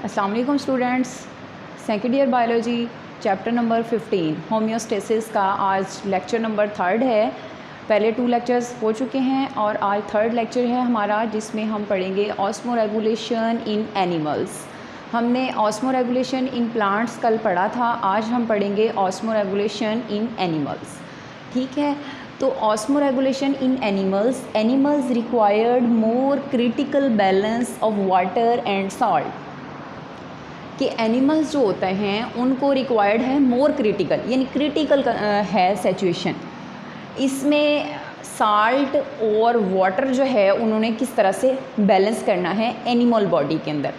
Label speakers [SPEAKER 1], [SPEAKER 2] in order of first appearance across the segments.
[SPEAKER 1] अस्सलाम वालेकुम students. Second year biology chapter number 15 homeostasis का आज लेक्चर नंबर 3 है। पहले 2 लेक्चर्स हो चुके हैं और आज 3rd लेक्चर है हमारा, जिसमें हम पढ़ेंगे ऑस्मो रेगुलेशन इन एनिमल्स। हमने ऑस्मो रेगुलेशन इन प्लांट्स कल पढ़ा था, आज हम पढ़ेंगे ऑस्मो रेगुलेशन इन एनिमल्स। ठीक है, तो osmo regulation in animals required more critical balance of water and salt. कि एनिमल्स जो होते हैं उनको रिक्वायर्ड है मोर क्रिटिकल, यानी क्रिटिकल है सिचुएशन। इसमें साल्ट और वाटर जो है उन्होंने किस तरह से बैलेंस करना है एनिमल बॉडी के अंदर।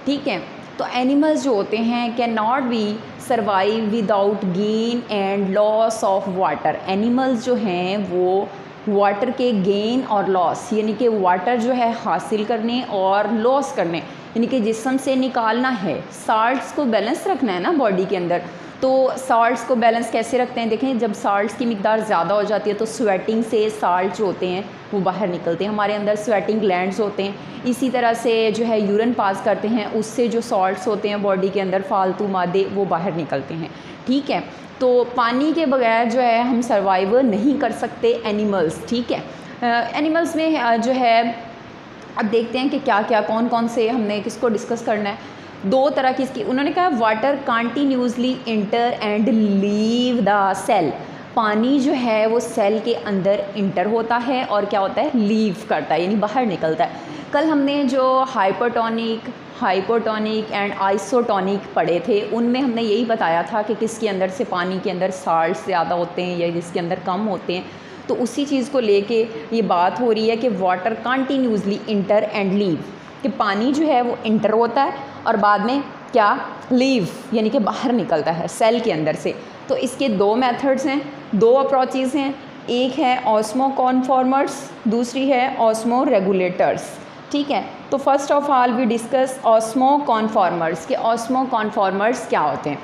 [SPEAKER 1] ठीक है, तो एनिमल्स जो होते हैं can not be survive without gain and loss of water. Animals जो हैं वो वाटर के गेन और लॉस, यानी कि वाटर जो है हासिल करने और लॉस करने, यानी कि जिस्म से निकालना है, साल्ट्स को बैलेंस रखना है ना बॉडी के अंदर। तो साल्ट्स को बैलेंस कैसे रखते हैं, देखें जब साल्ट्स की मिकदार ज़्यादा हो जाती है तो स्वेटिंग से साल्ट जो होते हैं वो बाहर निकलते हैं, हमारे अंदर स्वेटिंग ग्लैंड्स होते हैं। इसी तरह से जो है यूरिन पास करते हैं, उससे जो सॉल्ट्स होते हैं बॉडी के अंदर फालतू मादे वो बाहर निकलते हैं। ठीक है, तो पानी के बगैर जो है हम सर्वाइव नहीं कर सकते एनिमल्स। ठीक है, एनिमल्स में जो है अब देखते हैं कि क्या क्या कौन कौन से हमने किसको डिस्कस करना है। 2 तरह की इसकी उन्होंने कहा water continuously enter and leave the cell. पानी जो है वो सेल के अंदर इंटर होता है और क्या होता है, लीव करता है, यानी बाहर निकलता है। कल हमने जो हाइपोटोनिक एंड आइसोटोनिक पढ़े थे उनमें हमने यही बताया था कि किसके अंदर से पानी के अंदर साल्ट ज़्यादा होते हैं या जिसके अंदर कम होते हैं। तो उसी चीज़ को लेके ये बात हो रही है कि water continuously enter and leave, कि पानी जो है वो इंटर होता है और बाद में क्या लीव, यानी कि बाहर निकलता है सेल के अंदर से। तो इसके 2 मेथड्स हैं, 2 अप्रोचेज़ हैं। एक है ऑस्मो कॉन्फॉर्मर्स, दूसरी है ऑस्मो रेगुलेटर्स। ठीक है, तो first of all we discuss osmoconformers के ऑस्मो कॉन्फॉर्मर्स क्या होते हैं।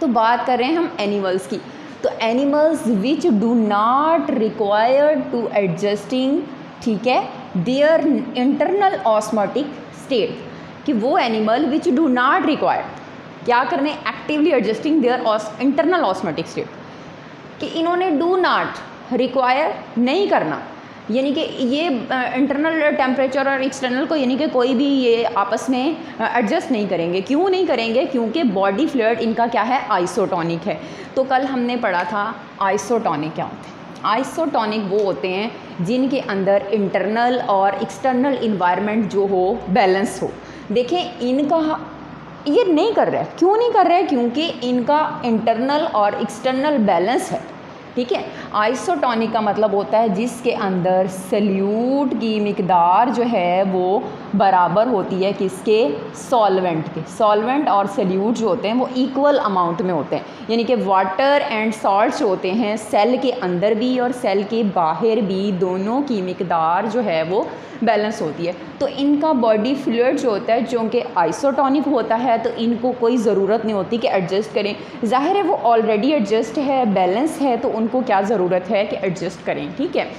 [SPEAKER 1] तो बात कर रहे हैं हम एनिमल्स की। तो animals which do not require to adjusting, ठीक है, देयर इंटरनल ऑस्मोटिक स्टेट, कि वो animal which do not require क्या करने, actively adjusting their internal osmotic state, कि इन्होंने डू नॉट रिक्वायर नहीं करना, यानी कि ये इंटरनल टेम्परेचर और एक्सटर्नल को यानी कि कोई भी ये आपस में एडजस्ट नहीं करेंगे। क्यों नहीं करेंगे, क्योंकि बॉडी फ्लूइड इनका क्या है, आइसोटोनिक है। तो कल हमने पढ़ा था आइसोटोनिक क्या होते हैं। आइसोटोनिक वो होते हैं जिनके अंदर इंटरनल और एक्सटर्नल इन्वायरमेंट जो हो बैलेंस हो। देखें इनका ये नहीं कर रहा है, क्यों नहीं कर रहा है, क्योंकि इनका इंटरनल और एक्सटर्नल बैलेंस है। ठीक है, आइसोटोनिक का मतलब होता है जिसके अंदर सल्यूट की मिकदार जो है वो बराबर होती है किसके, सॉल्वेंट के। सॉल्वेंट और सल्यूट जो होते हैं वो इक्वल अमाउंट में होते हैं, यानी कि वाटर एंड सॉल्ट जो होते हैं सेल के अंदर भी और सेल के बाहर भी दोनों की मिकदार जो है वो बैलेंस होती है। तो इनका बॉडी फ्लूइड जो होता है जो कि आइसोटोनिक होता है, तो इनको कोई ज़रूरत नहीं होती कि एडजस्ट करें। ज़ाहिर है वो ऑलरेडी एडजस्ट है, बैलेंस है, तो उनको क्या ज़रूरत है कि एडजस्ट करें। ठीक है,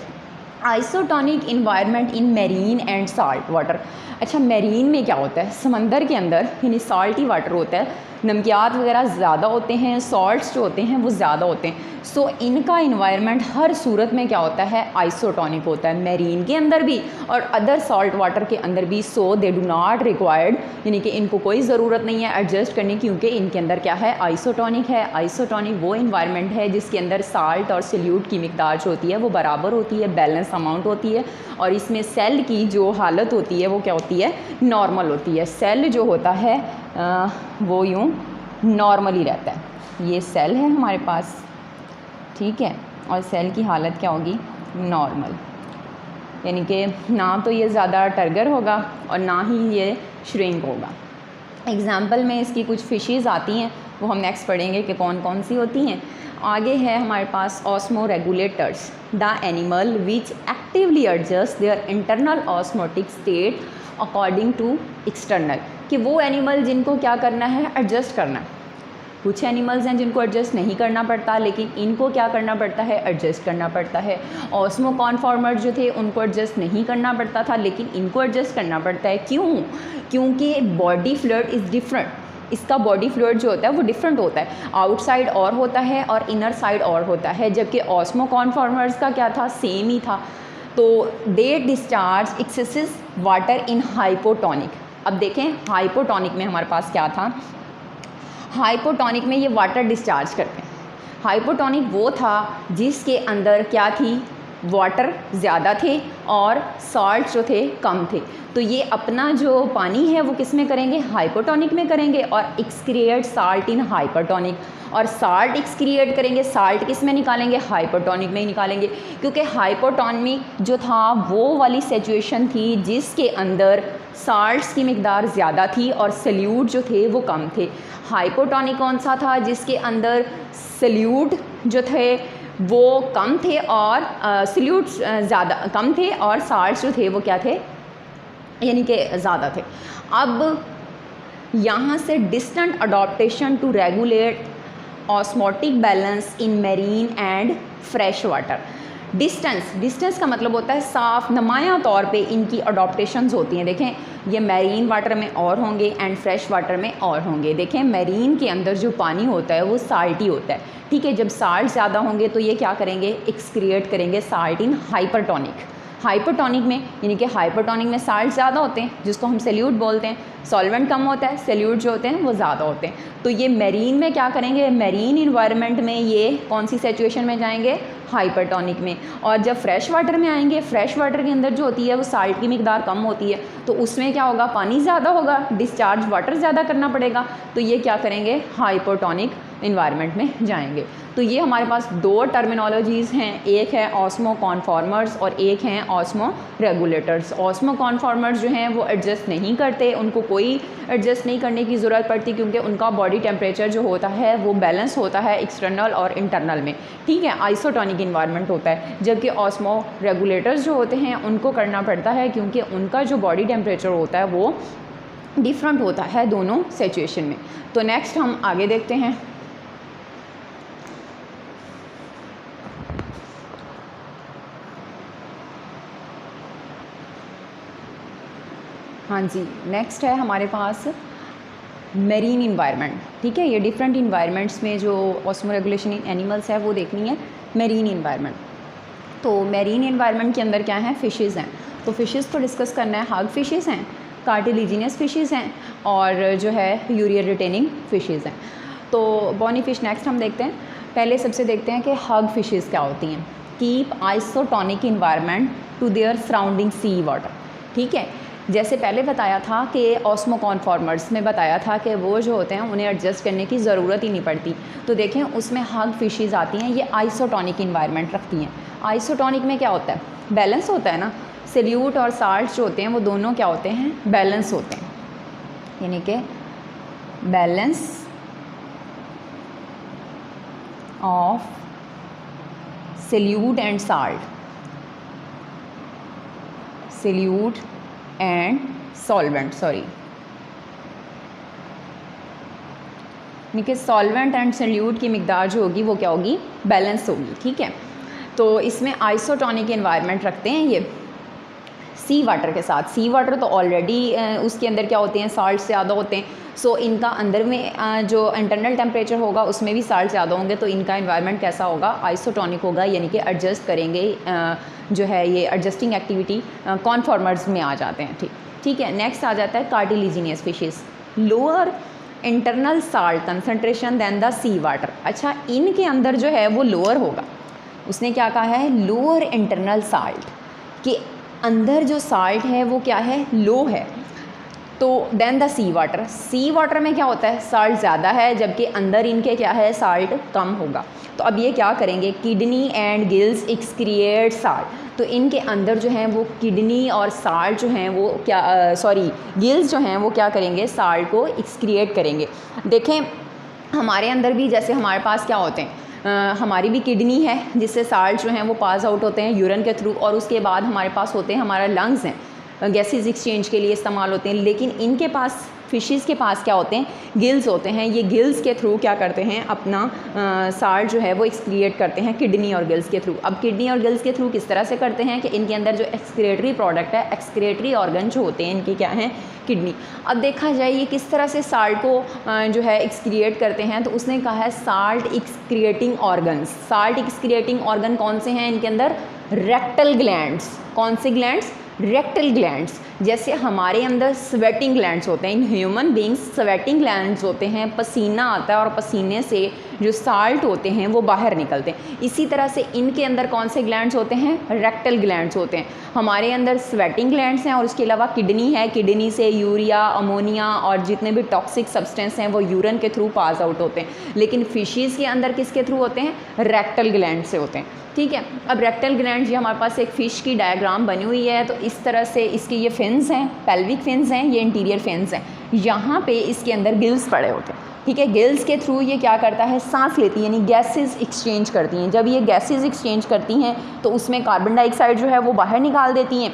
[SPEAKER 1] isotonic environment in marine and salt water. अच्छा, मेरीन में क्या होता है, समंदर के अंदर यानी साल्टी वाटर होता है, नमकियात वगैरह ज़्यादा होते हैं, सॉल्ट्स जो होते हैं वो ज़्यादा होते हैं। सो इनका इन्वायरमेंट हर सूरत में क्या होता है, आइसोटोनिक होता है, मेरीन के अंदर भी और अदर सॉल्ट वाटर के अंदर भी। सो दे डू नॉट रिक्वायर्ड, यानी कि इनको कोई ज़रूरत नहीं है एडजस्ट करने, क्योंकि इनके अंदर क्या है, आइसोटोनिक है। आइसोटोनिक वो इन्वायरमेंट है जिसके अंदर साल्ट और सल्यूट की मिकदार जो होती है वो बराबर होती है, बैलेंस अमाउंट होती है, और इसमें सेल की जो हालत होती है वो क्या होती है, नॉर्मल होती है। सेल जो होता है वो यूँ नॉर्मली रहता है। ये सेल है हमारे पास, ठीक है, और सेल की हालत क्या होगी, नॉर्मल, यानी कि ना तो ये ज़्यादा टर्गर होगा और ना ही ये श्रिंक होगा। एग्जाम्पल में इसकी कुछ फिशेस आती हैं, वो हम नेक्स्ट पढ़ेंगे कि कौन कौन सी होती हैं। आगे है हमारे पास osmoregulators, the animal which actively adjust their internal osmotic state according to external, कि वो एनिमल जिनको क्या करना है, एडजस्ट करना है। कुछ एनिमल्स हैं जिनको एडजस्ट नहीं करना पड़ता, लेकिन इनको क्या करना पड़ता है, एडजस्ट करना पड़ता है। ऑस्मो कॉन्फॉर्मर जो थे उनको एडजस्ट नहीं करना पड़ता था, लेकिन इनको एडजस्ट करना पड़ता है। क्यों? क्योंकि बॉडी फ्लूइड इज़ डिफरेंट, इसका बॉडी फ्लूइड जो होता है वो डिफरेंट होता है, आउटसाइड और होता है और इनर साइड और होता है, जबकि ऑस्मो कॉन्फॉर्मर्स का क्या था, सेम ही था। तो they discharge excessive water in hypotonic. अब देखें हाइपोटोनिक में हमारे पास क्या था, हाइपोटोनिक में ये वाटर डिस्चार्ज करते हैं। हाइपोटोनिक वो था जिसके अंदर क्या थी, वाटर ज़्यादा थे और सॉल्ट जो थे कम थे। तो ये अपना जो पानी है वो किस में करेंगे, हाइपोटोनिक में करेंगे और एक्सक्रिएट साल्ट इन हाइपरटोनिक, और साल्ट एक्सक्रिएट करेंगे, साल्ट किस में निकालेंगे, हाइपोटोनिक में ही निकालेंगे। क्योंकि हाइपोटोनिक जो था वो वाली सिचुएशन थी जिसके अंदर साल्ट्स की मिकदार ज़्यादा थी और सल्यूट जो थे वो कम थे। हाइपोटोनिक कौन सा था, जिसके अंदर सल्यूट जो थे वो कम थे और सल्यूट ज़्यादा कम थे और साल्ट्स जो थे वो क्या थे, यानी कि ज़्यादा थे। अब यहाँ से distant adaptation to regulate osmotic balance in marine and fresh water. Distance का मतलब होता है साफ नुमायां तौर पे इनकी अडॉप्टेशंस होती हैं। देखें ये मैरीन वाटर में और होंगे एंड फ्रेश वाटर में और होंगे। देखें मैरीन के अंदर जो पानी होता है वो साल्टी होता है, ठीक है। जब साल्ट ज़्यादा होंगे तो ये क्या करेंगे, एक्सक्रिएट करेंगे साल्ट इन हाइपरटोनिक। हाइपरटोनिक में यानी कि हाइपरटोनिक में साल्ट ज़्यादा होते हैं जिसको हम सल्यूट बोलते हैं, सॉल्वेंट कम होता है, सल्यूट जो होते हैं वो ज़्यादा होते हैं। तो ये मैरीन में क्या करेंगे, मैरीन इन्वायरमेंट में ये कौन सी सिचुएशन में जाएंगे, हाइपरटोनिक में। और जब फ्रेश वाटर में आएंगे, फ्रेश वाटर के अंदर जो होती है वो साल्ट की मिकदार कम होती है, तो उसमें क्या होगा, पानी ज़्यादा होगा, डिस्चार्ज वाटर ज़्यादा करना पड़ेगा, तो ये क्या करेंगे, हाइपरटोनिक इन्वायरमेंट में जाएंगे। तो ये हमारे पास दो टर्मिनोलॉजीज़ हैं, एक है ऑस्मो कॉन्फॉर्मर्स और एक हैं ऑस्मो रेगुलेटर्स। ऑस्मो कॉन्फॉर्मर्स जो हैं वो एडजस्ट नहीं करते, उनको कोई एडजस्ट नहीं करने की ज़रूरत पड़ती क्योंकि उनका बॉडी टेम्परेचर जो होता है वो बैलेंस होता है एक्सटर्नल और इंटरनल में, ठीक है, आइसोटोनिक इन्वायरमेंट होता है। जबकि ऑस्मो रेगुलेटर्स जो होते हैं उनको करना पड़ता है क्योंकि उनका जो बॉडी टेम्परेचर होता है वो डिफरेंट होता है दोनों सिचुएशन में। तो नेक्स्ट हम आगे देखते हैं। हाँ जी, नेक्स्ट है हमारे पास मेरीन इन्वायरमेंट, ठीक है। ये डिफरेंट इन्वायरमेंट्स में जो ऑस्मो रेगुलेशन एनिमल्स है वो देखनी है मेरीन इन्वायरमेंट। तो मेरीन इन्वायरमेंट के अंदर क्या है, फ़िशेज़ हैं। तो फ़िशेज़ को डिस्कस करना है। हग फ़िशेज़ हैं, कार्टिलेजिनियस फ़िशेज़ हैं और जो है यूरिया रिटेनिंग फ़िशेज़ हैं। तो बॉनी फ़िश नेक्स्ट हम देखते हैं। पहले सबसे देखते हैं कि हग फ़िशेज़ क्या होती हैं। Keep isotonic environment to their surrounding sea water, ठीक है। जैसे पहले बताया था कि ऑस्मो कॉन्फॉर्मर्स में बताया था कि वो जो होते हैं उन्हें एडजस्ट करने की ज़रूरत ही नहीं पड़ती। तो देखें उसमें हग फिशेज़ आती हैं, ये आइसोटोनिक इन्वायरमेंट रखती हैं। आइसोटोनिक में क्या होता है, बैलेंस होता है ना, सल्यूट और साल्ट जो होते हैं वो दोनों क्या होते हैं, बैलेंस होते हैं, यानी कि balance of solute and salt, solute and solvent, sorry, यानी कि सॉल्वेंट एंड सल्यूट की मिकदार जो होगी वो क्या होगी, बैलेंस होगी, ठीक है। तो इसमें आइसोटोनिक एनवायरनमेंट रखते हैं ये सी वाटर के साथ। सी वाटर तो ऑलरेडी उसके अंदर क्या होते हैं, साल्ट ज़्यादा होते हैं। सो इनका अंदर में जो इंटरनल टेम्परेचर होगा उसमें भी साल्ट ज़्यादा होंगे, तो इनका एनवायरनमेंट कैसा होगा, आइसोटोनिक होगा, यानी कि एडजस्ट करेंगे, जो है ये एडजस्टिंग एक्टिविटी कॉन्फॉर्मर्स में आ जाते हैं, ठीक है। नेक्स्ट आ जाता है cartilaginous fishes, lower internal salt concentration than the sea water. अच्छा, इनके अंदर जो है वो लोअर होगा, उसने क्या कहा है, लोअर इंटरनल साल्ट, कि अंदर जो साल्ट है वो क्या है, लो है। तो than the sea water, sea water में क्या होता है, साल्ट ज़्यादा है, जबकि अंदर इनके क्या है, साल्ट कम होगा। तो अब ये क्या करेंगे, kidney and gills excrete salt, तो इनके अंदर जो है वो किडनी और साल्ट जो हैं वो क्या गिल्स जो हैं वो क्या करेंगे, साल्ट को एक्सक्रिएट करेंगे। देखें हमारे अंदर भी जैसे हमारे पास क्या होते हैं, हमारी भी किडनी है जिससे साल्ट जो हैं वो पास आउट होते हैं यूरिन के थ्रू, और उसके बाद हमारे पास होते हैं हमारा लंग्स हैं, गैसेस एक्सचेंज के लिए इस्तेमाल होते हैं, लेकिन इनके पास फिशेस के पास क्या होते हैं, गिल्स होते हैं। ये गिल्स के थ्रू क्या करते हैं, अपना साल्ट जो है वो एक्सक्रिएट करते हैं किडनी और गिल्स के थ्रू। अब किडनी और गिल्स के थ्रू किस तरह से करते हैं कि इनके अंदर जो एक्सक्रिएटरी प्रोडक्ट है, एक्सक्रिएटरी ऑर्गन जो होते हैं इनके क्या हैं, किडनी। अब देखा जाए ये किस तरह से साल्ट को जो है एक्सक्रिएट करते हैं, तो उसने कहा है साल्ट एक्सक्रिएटिंग ऑर्गन्स। साल्ट एक्सक्रिएटिंग ऑर्गन कौन से हैं इनके अंदर, रेक्टल ग्लैंड्स। कौन से ग्लैंड्स, रेक्टल ग्लैंड्स। जैसे हमारे अंदर स्वेटिंग ग्लैंड्स होते हैं, in human beings sweating glands होते हैं, पसीना आता है और पसीने से जो साल्ट होते हैं वो बाहर निकलते हैं। इसी तरह से इनके अंदर कौन से ग्लैंड्स होते हैं, रेक्टल ग्लैंड्स होते हैं। हमारे अंदर स्वेटिंग ग्लैंड्स हैं और उसके अलावा किडनी है, किडनी से यूरिया, अमोनिया और जितने भी टॉक्सिक सब्सटेंस हैं वो यूरिन के थ्रू पास आउट होते हैं। लेकिन फिशीज़ के अंदर किसके थ्रू होते हैं, रेक्टल ग्लैंड से होते हैं। ठीक है, अब रेक्टल ग्लैंड, ये हमारे पास एक फ़िश की डायग्राम बनी हुई है। तो इस तरह से इसके ये फिन्स हैं, पेल्विक फिन्स हैं, ये इंटीरियर फिन्स हैं। यहाँ पे इसके अंदर गिल्स पड़े होते हैं। ठीक है, गिल्स के थ्रू ये क्या करता है, सांस लेती है, यानी गैसेस एक्सचेंज करती हैं। जब ये गैसेस एक्सचेंज करती हैं तो उसमें कार्बन डाइऑक्साइड जो है वो बाहर निकाल देती हैं,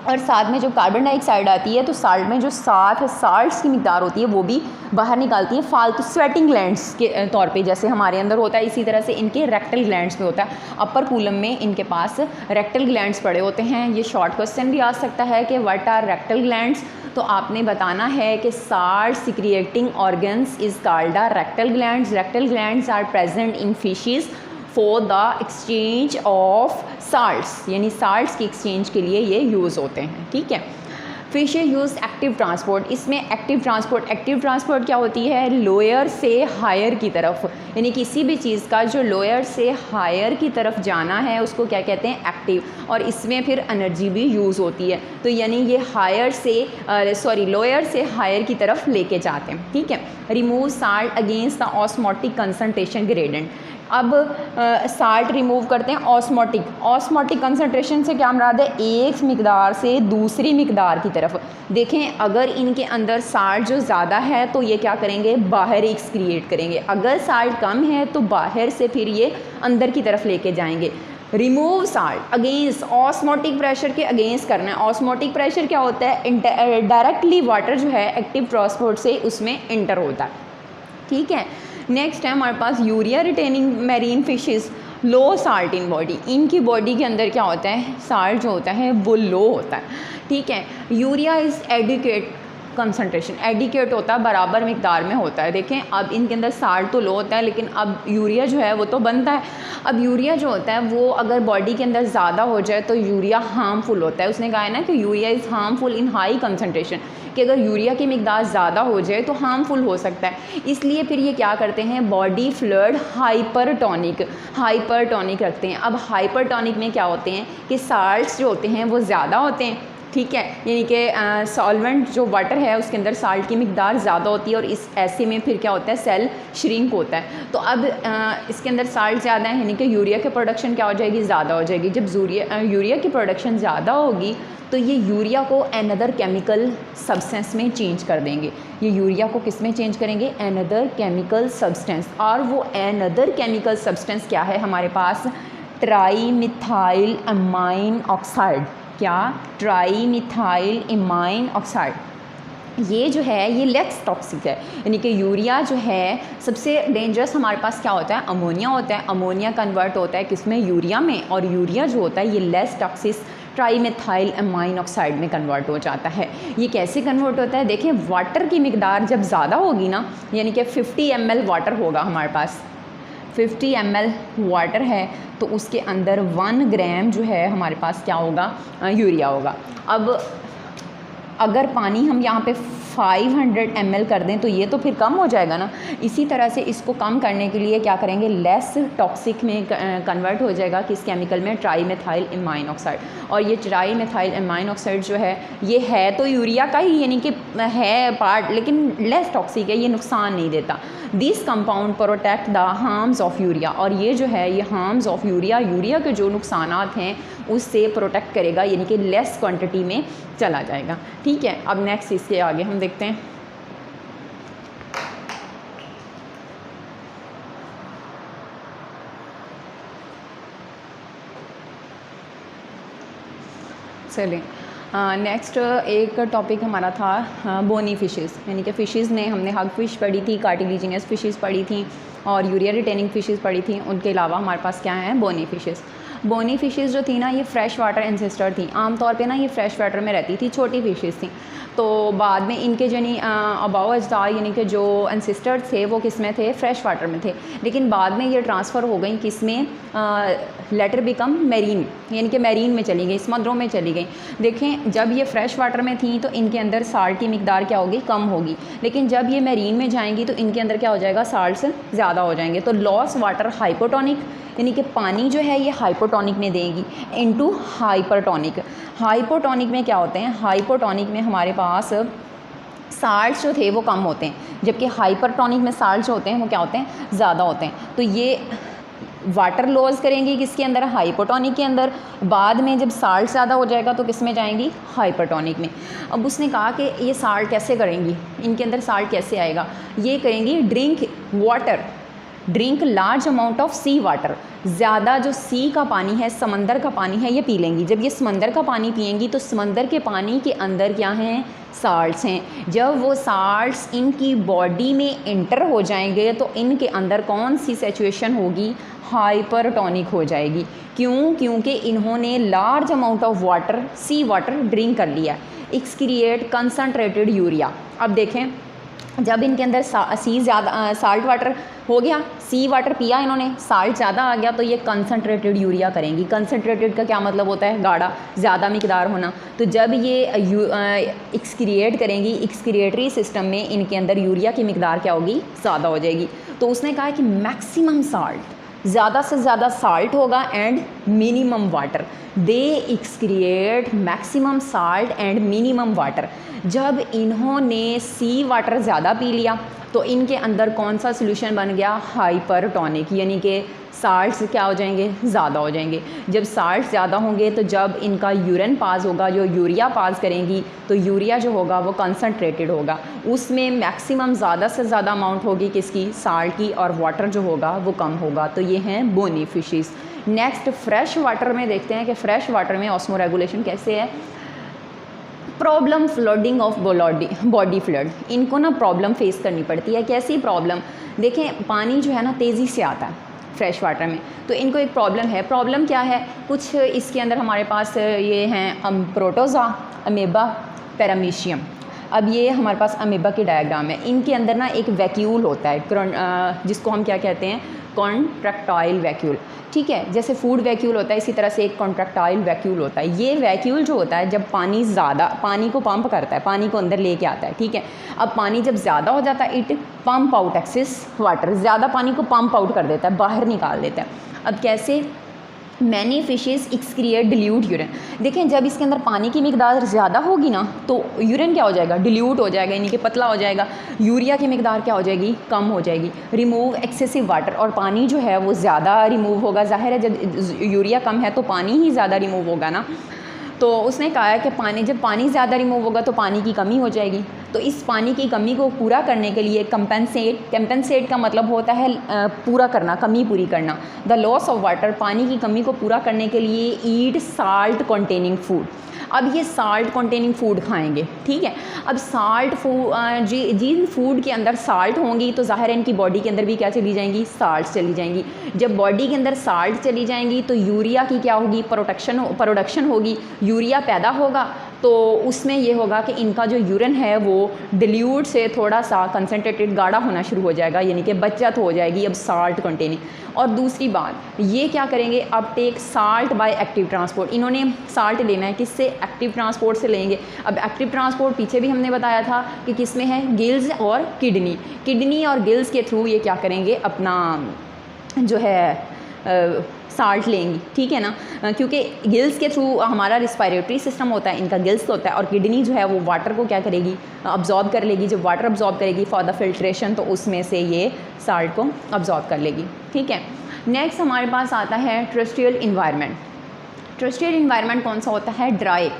[SPEAKER 1] और साथ में जब कार्बन डाइऑक्साइड आती है तो साल्ट में जो साथ साल्ट्स की मिकदार होती है वो भी बाहर निकालती है फालतू स्वेटिंग ग्लैंड्स के तौर पे, जैसे हमारे अंदर होता है। इसी तरह से इनके रेक्टल ग्लैंड्स में होता है। अपर कूलम में इनके पास रेक्टल ग्लैंड्स पड़े होते हैं। ये शॉर्ट क्वेश्चन भी आ सकता है कि व्हाट आर रेक्टल ग्लैंड्स, तो आपने बताना है कि salt secreting organs is called the rectal glands. Rectal glands are present in fishes for the exchange of salts, यानी साल्ट्स की एक्सचेंज के लिए ये यूज़ होते हैं। ठीक है, फिशेज यूज़ एक्टिव ट्रांसपोर्ट। इसमें एक्टिव ट्रांसपोर्ट क्या होती है, लोअर से हायर की तरफ, यानी किसी भी चीज़ का जो लोअर से हायर की तरफ जाना है उसको क्या कहते हैं, एक्टिव। और इसमें फिर एनर्जी भी यूज़ होती है, तो यानी ये लोअर से हायर की तरफ लेके जाते हैं। ठीक है, remove salt against the osmotic concentration gradient. अब साल्ट रिमूव करते हैं ऑस्मोटिक कंसंट्रेशन से क्या मुराद है, एक मिकदार से दूसरी मिकदार की तरफ। देखें, अगर इनके अंदर साल्ट जो ज़्यादा है तो ये क्या करेंगे, बाहर एक्सक्रिएट करेंगे। अगर साल्ट कम है तो बाहर से फिर ये अंदर की तरफ लेके जाएंगे। Remove salt against, osmotic pressure के अगेंस्ट करना है। ऑस्मोटिक प्रेशर क्या होता है, डायरेक्टली वाटर जो है एक्टिव ट्रांसपोर्ट से उसमें इंटर होता है। ठीक है, नेक्स्ट है हमारे पास urea retaining marine fishes, low salt in body. इनकी बॉडी के अंदर क्या होता है, साल्ट जो होता है वो लो होता है। ठीक है, urea is adequate concentration, adequate होता है, बराबर मिकदार में होता है। देखें, अब इनके अंदर साल्ट तो लो होता है लेकिन अब यूरिया जो है वो तो बनता है। अब यूरिया जो होता है वो अगर बॉडी के अंदर ज़्यादा हो जाए तो यूरिया हार्मफुल होता है। उसने कहा है ना कि urea is harmful in high concentration, कि अगर यूरिया की मिकदार ज़्यादा हो जाए तो हार्मफुल हो सकता है। इसलिए फिर ये क्या करते हैं, बॉडी फ्लूइड हाइपरटोनिक रखते हैं। अब हाइपरटोनिक में क्या होते हैं कि साल्ट्स जो होते हैं वो ज़्यादा होते हैं। ठीक है, यानी कि सॉल्वेंट जो वाटर है उसके अंदर साल्ट की मिकदार ज़्यादा होती है और इस ऐसे में फिर क्या होता है, सेल श्रिंक होता है। तो अब इसके अंदर साल्ट ज़्यादा है, यानी कि यूरिया की प्रोडक्शन क्या हो जाएगी, ज़्यादा हो जाएगी। जब यूरिया की प्रोडक्शन ज़्यादा होगी तो ये यूरिया को अनदर केमिकल सब्सटेंस में चेंज कर देंगे। ये यूरिया को किस में चेंज करेंगे, अनदर केमिकल सब्सटेंस। और वो अनदर केमिकल सब्सटेंस क्या है हमारे पास, ट्राई मिथाइल अमाइन ऑक्साइड। क्या, ट्राई मिथाइल अमाइन ऑक्साइड। ये जो है ये लेस टॉक्सिक है, यानी कि यूरिया जो है सबसे डेंजरस हमारे पास क्या होता है, अमोनिया होता है। अमोनिया कन्वर्ट होता है किसमें, यूरिया में, और यूरिया जो होता है ये less toxic trimethyl amine oxide में कन्वर्ट हो जाता है। ये कैसे कन्वर्ट होता है, देखें, वाटर की मिकदार जब ज़्यादा होगी ना, यानी कि 50 ml वाटर होगा हमारे पास, 50 ml वाटर है तो उसके अंदर 1 ग्राम जो है हमारे पास क्या होगा, यूरिया होगा। अब अगर पानी हम यहाँ पे 500 ml कर दें तो ये तो फिर कम हो जाएगा ना। इसी तरह से इसको कम करने के लिए क्या करेंगे, लेस टॉक्सिक में कन्वर्ट हो जाएगा किस केमिकल में, ट्राईमेथाइल अमाइन ऑक्साइड। और ये ट्राईमेथाइल अमाइन ऑक्साइड जो है ये है तो यूरिया का ही, यानी कि है पार्ट, लेकिन लेस टॉक्सिक है, ये नुकसान नहीं देता। This compound protect the harms of urea, और ये जो है ये हार्म्स ऑफ यूरिया, यूरिया के जो नुकसानात हैं उससे प्रोटेक्ट करेगा, यानी कि लेस क्वांटिटी में चला जाएगा। ठीक है, अब नेक्स्ट इसके आगे हम देखते हैं। चलें, नेक्स्ट एक टॉपिक हमारा था बोनी फ़िशेज़, यानी कि फ़िशेज़ ने हमने हग फ़िश पढ़ी थी, कार्टिलेजिनस फ़िशेज़ पढ़ी थी और यूरिया रिटेनिंग फ़िशेज़ पढ़ी थी। उनके अलावा हमारे पास क्या है, बोनी फ़िशेज़। बोनी फ़िशेज़ जो थी ना, ये फ्रेश वाटर एंसेस्टर थी। आमतौर पे ना ये फ्रेश वाटर में रहती थी, छोटी फ़िशेज़ थी। तो बाद में इनके यानी अबाव अजदाद यानी कि जो एंसेस्टर थे वो किस में थे, फ्रेश वाटर में थे। लेकिन बाद में ये ट्रांसफ़र हो गई किस में, लेटर बिकम मैरीन, यानी कि मैरीन में चली गई, समुद्रों में चली गई। देखें, जब ये फ्रेश वाटर में थी तो इनके अंदर साल्ट की मिकदार क्या होगी, कम होगी। लेकिन जब ये मैरीन में जाएंगी तो इनके अंदर क्या हो जाएगा, साल्ट्स ज़्यादा हो जाएंगे। तो लॉस वाटर हाइपोटोनिक, यानी कि पानी जो है ये हाइपोटोनिक में देगी इनटू हाइपरटोनिक। हाइपोटोनिक में क्या होते हैं, हाइपोटोनिक में हमारे पास साल्ट्स जो थे वो कम होते हैं, जबकि हाइपरटोनिक में साल्ट्स जो होते हैं वो क्या होते हैं, ज़्यादा होते हैं। तो ये वाटर लॉस करेंगी किसके अंदर, हाइपोटोनिक के अंदर। बाद में जब साल्ट ज़्यादा हो जाएगा तो किस में जाएंगी, हाइपरटोनिक में। अब उसने कहा कि ये साल्ट कैसे करेंगी, इनके अंदर साल्ट कैसे आएगा, ये करेंगी drink water, drink large amount of sea water. ज़्यादा जो सी का पानी है, समंदर का पानी है, ये पी लेंगी। जब ये समंदर का पानी पिएंगी तो समंदर के पानी के अंदर क्या हैं, साल्ट्स हैं। जब वो साल्ट्स इनकी बॉडी में इंटर हो जाएंगे तो इनके अंदर कौन सी सिचुएशन होगी, हाइपरटोनिक हो जाएगी। क्यों, क्योंकि इन्होंने large amount of water, sea water drink कर लिया, एक्सक्रिएट कंसनट्रेटेड यूरिया। अब देखें, जब इनके अंदर सी ज़्यादा, साल्ट वाटर हो गया, सी वाटर पिया इन्होंने, साल्ट ज़्यादा आ गया, तो ये कंसनट्रेटेड यूरिया करेंगी। कंसनट्रेटेड का क्या मतलब होता है, गाढ़ा, ज़्यादा मिकदार होना। तो जब ये एक्सक्रिएट करेंगी, एक्सक्रिएटरी सिस्टम में इनके अंदर यूरिया की मिकदार क्या होगी, ज़्यादा हो जाएगी। तो उसने कहा कि मैक्सिमम साल्ट, ज़्यादा से ज़्यादा साल्ट होगा and minimum water. They excrete maximum salt and minimum water. जब इन्होंने सी वाटर ज़्यादा पी लिया तो इनके अंदर कौन सा सोल्यूशन बन गया, हाइपरटोनिक, यानी कि साल्ट्स क्या हो जाएंगे, ज़्यादा हो जाएंगे। जब साल्ट ज़्यादा होंगे तो जब इनका यूरिन पास होगा, जो यूरिया पास करेंगी, तो यूरिया जो होगा वो कंसनट्रेटेड होगा, उसमें मैक्सिमम ज़्यादा से ज़्यादा अमाउंट होगी किसकी, साल्ट की, और वाटर जो होगा वो कम होगा। तो ये हैं bony fishes. Next fresh water में देखते हैं कि फ्रेश वाटर में ऑस्मो रेगुलेशन कैसे है। Problem flooding of body fluid, इनको ना प्रॉब्लम फेस करनी पड़ती है। कैसी प्रॉब्लम, देखें पानी जो है ना तेज़ी से आता है फ्रेश वाटर में, तो इनको एक प्रॉब्लम है। प्रॉब्लम क्या है, कुछ इसके अंदर हमारे पास ये हैं प्रोटोज़ा, अमेबा, पैरामीशियम। अब ये हमारे पास अमेबा के डायग्राम है। इनके अंदर ना एक वैक्यूल होता है, जिसको हम क्या कहते हैं, कॉन्ट्रैक्टाइल वैक्यूल। ठीक है, जैसे फूड वैक्यूल होता है, इसी तरह से एक कॉन्ट्रैक्टाइल वैक्यूल होता है। ये वैक्यूल जो होता है, जब पानी ज़्यादा, पानी को पंप करता है, पानी को अंदर लेके आता है। ठीक है, अब पानी जब ज़्यादा हो जाता है, it pump out excess water, ज़्यादा पानी को पंप आउट कर देता है, बाहर निकाल देता है। अब कैसे, many fishes excrete dilute urine. देखें, जब इसके अंदर पानी की मिकदार ज़्यादा होगी ना तो यूरिन क्या हो जाएगा, डिल्यूट हो जाएगा, यानी कि पतला हो जाएगा। यूरिया की मिकदार क्या हो जाएगी, कम हो जाएगी। रिमूव एक्सेसिव वाटर, और पानी जो है वो ज़्यादा रिमूव होगा। ज़ाहिर है जब यूरिया कम है तो पानी ही ज़्यादा रिमूव होगा ना। तो उसने कहा है कि पानी, जब पानी ज़्यादा रिमूव होगा तो पानी की कमी हो जाएगी। तो इस पानी की कमी को पूरा करने के लिए कंपेंसेट का मतलब होता है पूरा करना, कमी पूरी करना। द लॉस ऑफ वाटर, पानी की कमी को पूरा करने के लिए ईट साल्ट कंटेनिंग फूड। अब ये साल्ट कंटेनिंग फूड खाएंगे। ठीक है, अब साल्ट जिन फूड के अंदर साल्ट होंगी तो ज़ाहिर है इनकी बॉडी के अंदर भी क्या चली जाएंगी, साल्ट चली जाएंगी। जब बॉडी के अंदर साल्ट चली जाएंगी तो यूरिया की क्या होगी, प्रोडक्शन होगी, यूरिया पैदा होगा। तो उसमें ये होगा कि इनका जो यूरिन है वो डिल्यूट से थोड़ा सा कंसनट्रेटेड, गाढ़ा होना शुरू हो जाएगा, यानी कि बचत हो जाएगी अब साल्ट कंटेनिंग। और दूसरी बात, ये क्या करेंगे, अब take salt by active transport. इन्होंने साल्ट लेना है किससे, एक्टिव ट्रांसपोर्ट से लेंगे। अब एक्टिव ट्रांसपोर्ट पीछे भी हमने बताया था कि किस में है, गिल्स और किडनी और गिल्स के थ्रू ये क्या करेंगे, अपना जो है साल्ट लेंगी। ठीक है ना, क्योंकि गिल्स के थ्रू हमारा रिस्पायरेटरी सिस्टम होता है, इनका गिल्स होता है, और किडनी जो है वो वाटर को क्या करेगी, अब्जॉर्ब कर लेगी। जब वाटर अब्जॉर्ब करेगी फॉर द फिल्ट्रेशन, तो उसमें से ये साल्ट को अब्जॉर्ब कर लेगी। ठीक है, नेक्स्ट हमारे पास आता है टेरेस्ट्रियल इन्वायरमेंट। टेरेस्ट्रियल इन्वायरमेंट कौन सा होता है, ड्राई।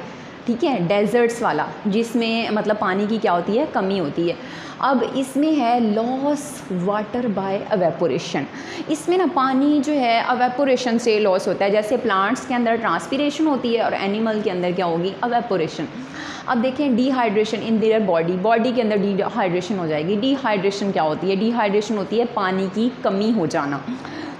[SPEAKER 1] ठीक है, डेजर्ट्स वाला, जिसमें मतलब पानी की क्या होती है, कमी होती है। अब इसमें है लॉस वाटर बाय एवेपोरेशन। इसमें ना पानी जो है एवेपोरेशन से लॉस होता है। जैसे प्लांट्स के अंदर ट्रांसपीरेशन होती है और एनिमल के अंदर क्या होगी, एवेपोरेशन। अब देखें डिहाइड्रेशन इन देयर बॉडी के अंदर डिहाइड्रेशन हो जाएगी। डिहाइड्रेशन क्या होती है, डिहाइड्रेशन होती है पानी की कमी हो जाना।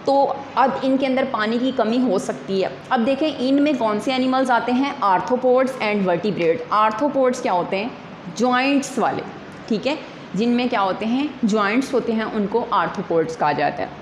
[SPEAKER 1] तो अब इनके अंदर पानी की कमी हो सकती है। अब देखें इनमें कौन से एनिमल्स आते हैं, आर्थ्रोपोड्स एंड वर्टिब्रेट। आर्थ्रोपोड्स क्या होते हैं, जॉइंट्स वाले, ठीक है, जिनमें क्या होते हैं, जॉइंट्स होते हैं, उनको आर्थ्रोपोड्स कहा जाता है।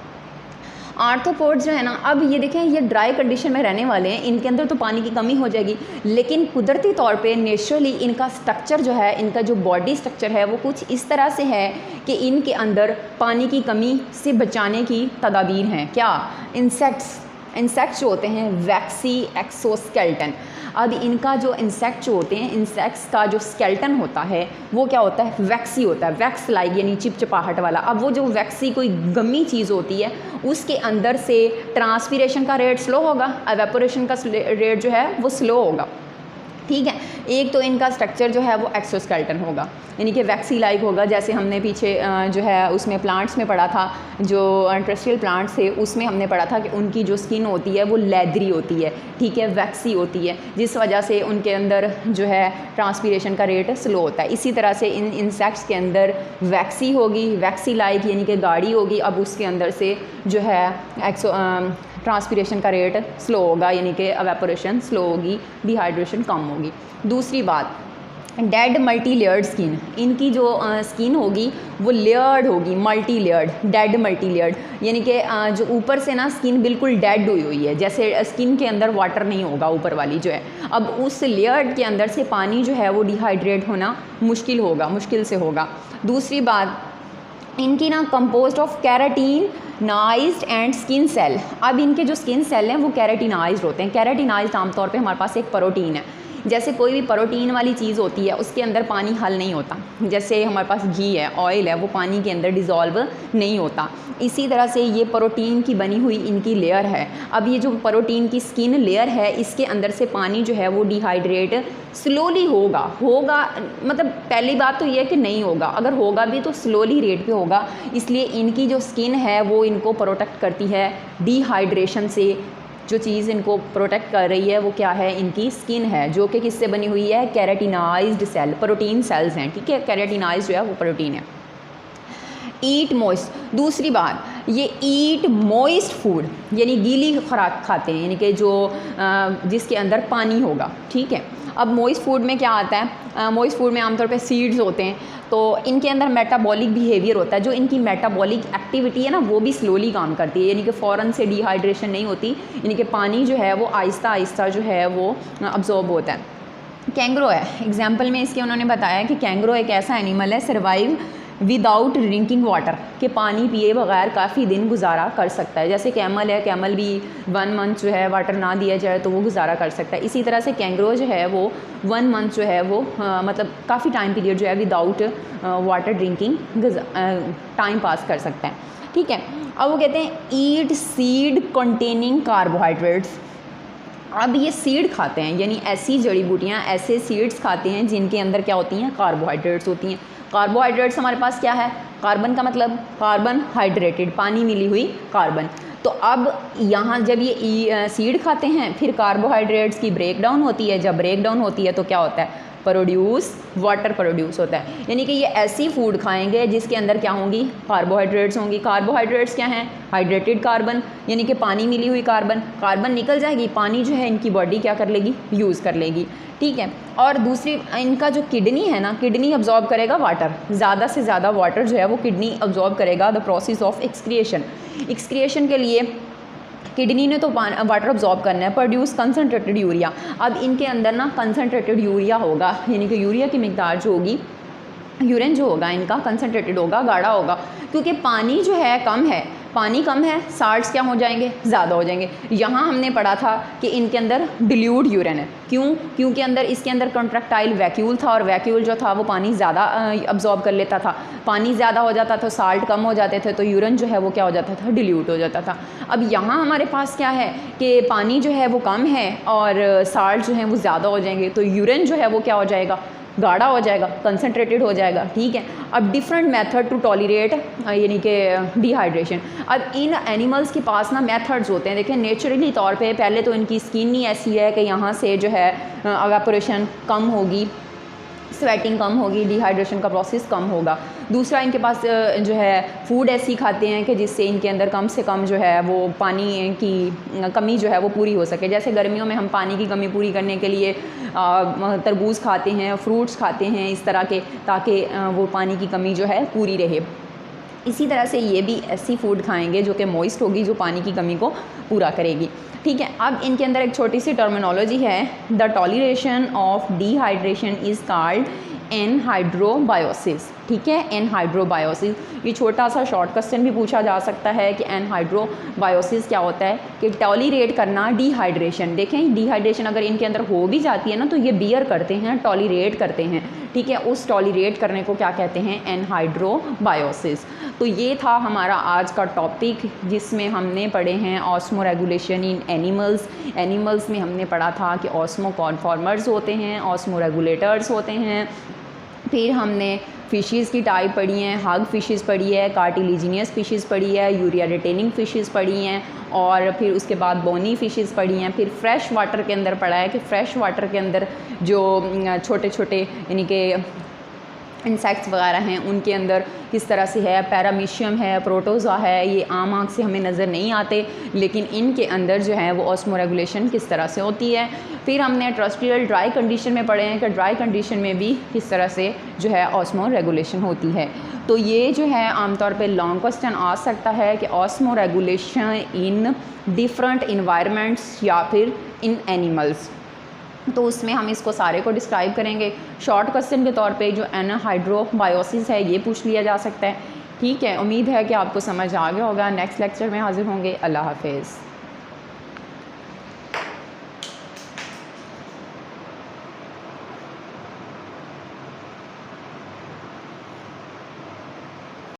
[SPEAKER 1] आर्थ्रोपोड्स जो है ना, अब ये देखें ये ड्राई कंडीशन में रहने वाले हैं, इनके अंदर तो पानी की कमी हो जाएगी, लेकिन कुदरती तौर पे नेचुरली इनका स्ट्रक्चर जो है, इनका जो बॉडी स्ट्रक्चर है वो कुछ इस तरह से है कि इनके अंदर पानी की कमी से बचाने की तदाबीर हैं। क्या, इंसेक्ट्स जो होते हैं वैक्सी एक्सोस्केल्टन। अब इनका जो इंसेक्ट जो होते हैं, इंसेक्ट्स का जो स्केल्टन होता है वो क्या होता है, वैक्सी होता है, वैक्स लाइक यानी चिपचिपाहट वाला। अब वो जो वैक्सी कोई गमी चीज़ होती है उसके अंदर से ट्रांसपीरेशन का रेट स्लो होगा, एवेपोरेशन का रेट जो है वो स्लो होगा, ठीक है। एक तो इनका स्ट्रक्चर जो है वो एक्सोस्केल्टन होगा, यानी कि वैक्सी लाइक होगा। जैसे हमने पीछे जो है उसमें प्लांट्स में पढ़ा था, जो टेरेस्ट्रियल प्लांट्स थे उसमें हमने पढ़ा था कि उनकी जो स्किन होती है वो लेदरी होती है, ठीक है, वैक्सी होती है, जिस वजह से उनके अंदर जो है ट्रांसपीरेशन का रेट स्लो होता है। इसी तरह से इन इंसेक्ट्स के अंदर वैक्सी होगी, वैक्सी लाइक यानी कि गाढ़ी होगी। अब उसके अंदर से जो है ट्रांसपीरेशन का रेट स्लो होगा, यानी कि एवेपोरेशन स्लो होगी, डिहाइड्रेशन कम होगी। दूसरी बात, डेड मल्टी लेयर्ड स्किन। इनकी जो स्किन होगी वो लेयर्ड होगी, multi layered, dead multi layered, यानी कि जो ऊपर से ना स्किन बिल्कुल डेड हुई हुई है, जैसे स्किन के अंदर वाटर नहीं होगा ऊपर वाली जो है। अब उस लेयर्ड के अंदर से पानी जो है वो डिहाइड्रेट होना मुश्किल से होगा। दूसरी बात, इनकी ना composed of keratinized and skin cell. अब इनके जो स्किन सेल हैं वो कैराटीनाइज्ड होते हैं। कैराटीनाइज्ड आमतौर पे हमारे पास एक प्रोटीन है, जैसे कोई भी प्रोटीन वाली चीज़ होती है उसके अंदर पानी हल नहीं होता। जैसे हमारे पास घी है, ऑयल है, वो पानी के अंदर डिज़ोल्व नहीं होता। इसी तरह से ये प्रोटीन की बनी हुई इनकी लेयर है। अब ये जो प्रोटीन की स्किन लेयर है इसके अंदर से पानी जो है वो डिहाइड्रेट स्लोली होगा, मतलब पहली बात तो ये है कि नहीं होगा, अगर होगा भी तो स्लोली रेट पे होगा। इसलिए इनकी जो स्किन है वो इनको प्रोटेक्ट करती है डिहाइड्रेशन से। जो चीज़ इनको प्रोटेक्ट कर रही है वो क्या है, इनकी स्किन है, जो कि किससे बनी हुई है, कैराटिनाइज्ड सेल, प्रोटीन सेल्स हैं, ठीक है। कैराटिनाइज्ड जो है वो प्रोटीन है। ईट मॉइस्ट, दूसरी बात, ये ईट मॉइस्ट फूड यानी गीली खुराक खाते हैं, यानी कि जो जिसके अंदर पानी होगा, ठीक है। अब मॉइस्ट फूड में क्या आता है, मॉइस्ट फूड में आमतौर पे सीड्स होते हैं, तो इनके अंदर मेटाबॉलिक बिहेवियर होता है। जो इनकी मेटाबॉलिक एक्टिविटी है ना वो भी स्लोली काम करती है, यानी कि फ़ौरन से डिहाइड्रेशन नहीं होती, यानी कि पानी जो है वो आहिस्ता आहिस्ता जो है वो अब्जॉर्ब होता है। कैंगरो है, एग्जाम्पल में इसके उन्होंने बताया कि कैंगरो एक ऐसा एनिमल है सर्वाइव विदाउट ड्रिंकिंग वाटर, के पानी पिए बगैर काफ़ी दिन गुजारा कर सकता है। जैसे कैमल है, कैमल भी 1 मंथ जो है वाटर ना दिया जाए तो वो गुजारा कर सकता है। इसी तरह से कैंगरो जो है वो 1 मंथ जो है वो मतलब काफ़ी टाइम पीरियड जो है without water drinking time pass कर सकता है, ठीक है। अब वो कहते हैं ईट सीड कंटेनिंग कार्बोहाइड्रेट्स। अब ये सीड खाते हैं, यानी ऐसी जड़ी बूटियाँ, ऐसे सीड्स खाते हैं जिनके अंदर क्या होती हैं, कार्बोहाइड्रेट्स होती हैं। कार्बोहाइड्रेट्स हमारे पास क्या है, कार्बन का मतलब कार्बन हाइड्रेटेड, पानी मिली हुई कार्बन। तो अब यहाँ जब ये सीड खाते हैं फिर कार्बोहाइड्रेट्स की ब्रेकडाउन होती है, जब ब्रेकडाउन होती है तो क्या होता है, वाटर प्रोड्यूस होता है। यानी कि ये ऐसी फूड खाएंगे जिसके अंदर क्या होंगी, कार्बोहाइड्रेट्स होंगी। कार्बोहाइड्रेट्स क्या हैं, हाइड्रेटेड कार्बन, यानी कि पानी मिली हुई कार्बन निकल जाएगी, पानी जो है इनकी बॉडी क्या कर लेगी, यूज़ कर लेगी, ठीक है। और दूसरी, इनका जो किडनी है ना, किडनी अब्जॉर्ब करेगा वाटर, ज़्यादा से ज़्यादा वाटर जो है वो किडनी अब्जॉर्ब करेगा। द प्रोसेस ऑफ एक्सक्रिएशन के लिए किडनी ने तो वाटर अब्जॉर्ब करना है, प्रोड्यूस कंसनट्रेटेड यूरिया। अब इनके अंदर ना कंसनट्रेटेड यूरिया होगा, यानी कि यूरिया की मिकदार जो होगी, यूरिन जो होगा इनका कंसनट्रेटेड होगा, गाढ़ा होगा, क्योंकि पानी जो है कम है, पानी कम है, साल्ट्स क्या हो जाएंगे, ज़्यादा हो जाएंगे। यहाँ हमने पढ़ा था कि इनके अंदर डिल्यूट यूरिन है। क्यों? क्योंकि इसके अंदर कॉन्ट्रैक्टाइल वैक्यूल था और वैक्यूल जो था वो पानी ज़्यादा अब्जॉर्ब कर लेता था। पानी ज़्यादा हो जाता तो साल्ट कम हो जाते थे, तो यूरिन जो है वो क्या हो जाता था, डिल्यूट हो जाता था। अब यहाँ हमारे पास क्या है कि पानी जो है वो कम है और साल्ट जो है वो ज़्यादा हो जाएंगे, तो यूरिन जो है वो क्या हो जाएगा, गाढ़ा हो जाएगा, कंसनट्रेटेड हो जाएगा। ठीक है। अब डिफरेंट मेथड टू टॉलरेट यानी कि डिहाइड्रेशन। अब इन एनिमल्स के पास ना मेथड्स होते हैं। देखिए नेचुरली तौर पे पहले तो इनकी स्किन ही ऐसी है कि यहाँ से जो है एवापोरेशन कम होगी, स्वेटिंग कम होगी, डिहाइड्रेशन का प्रोसेस कम होगा। दूसरा इनके पास जो है फूड ऐसी खाते हैं कि जिससे इनके अंदर कम से कम जो है वो पानी की कमी जो है वो पूरी हो सके। जैसे गर्मियों में हम पानी की कमी पूरी करने के लिए तरबूज खाते हैं, फ्रूट्स खाते हैं इस तरह के, ताकि वो पानी की कमी जो है पूरी रहे। इसी तरह से ये भी ऐसी फूड खाएंगे जो कि मॉइस्ट होगी, जो पानी की कमी को पूरा करेगी। ठीक है। अब इनके अंदर एक छोटी सी टर्मिनोलॉजी है, the toleration of dehydration is called anhydrobiosis. ठीक है, एनहाइड्रोबायोसिस। ये छोटा सा शॉर्ट क्वेश्चन भी पूछा जा सकता है कि एनहाइड्रोबायोसिस क्या होता है, कि टॉलरेट करना डिहाइड्रेशन। देखें डिहाइड्रेशन अगर इनके अंदर हो भी जाती है ना, तो ये बियर करते हैं, टॉलरेट करते हैं। ठीक है, उस टॉलरेट करने को क्या कहते हैं, एनहाइड्रोबायोसिस। तो ये था हमारा आज का टॉपिक, जिसमें हमने पढ़े हैं osmo regulation in animals. Animals में हमने पढ़ा था कि ऑस्मो कॉन्फॉर्मर्स होते हैं, ऑस्मो रेगुलेटर्स होते हैं। फिर हमने फ़िशेज़ की टाइप पढ़ी हैं, हग फ़िशेज़ पढ़ी है, कार्टिलिजिनियस फ़िशेज़ पढ़ी है, यूरिया रिटेनिंग फ़िशेज़ पढ़ी हैं, और फिर उसके बाद बोनी फ़िशेज़ पढ़ी हैं। फिर फ्रेश वाटर के अंदर पढ़ा है कि फ्रेश वाटर के अंदर जो छोटे छोटे यानी कि इंसेक्ट्स वगैरह हैं उनके अंदर किस तरह से है, पैरामीशियम है, प्रोटोज़ोआ है। ये आम आँख से हमें नज़र नहीं आते, लेकिन इनके अंदर जो है वो ऑस्मो रेगुलेशन किस तरह से होती है। फिर हमने टर्स्ट्रियल ड्राई कंडीशन में पढ़े हैं कि ड्राई कंडीशन में भी किस तरह से जो है ऑस्मो रेगुलेशन होती है। तो ये जो है आमतौर पे लॉन्ग क्वेश्चन आ सकता है कि osmo regulation in different environments या फिर इन एनिमल्स, तो उसमें हम इसको सारे को डिस्क्राइब करेंगे। शॉर्ट क्वेश्चन के तौर पे जो एनहाइड्रोबायोसिस है ये पूछ लिया जा सकता है। ठीक है, उम्मीद है कि आपको समझ आ गया होगा। नेक्स्ट लेक्चर में हाजिर होंगे। अल्लाह हाफिज़।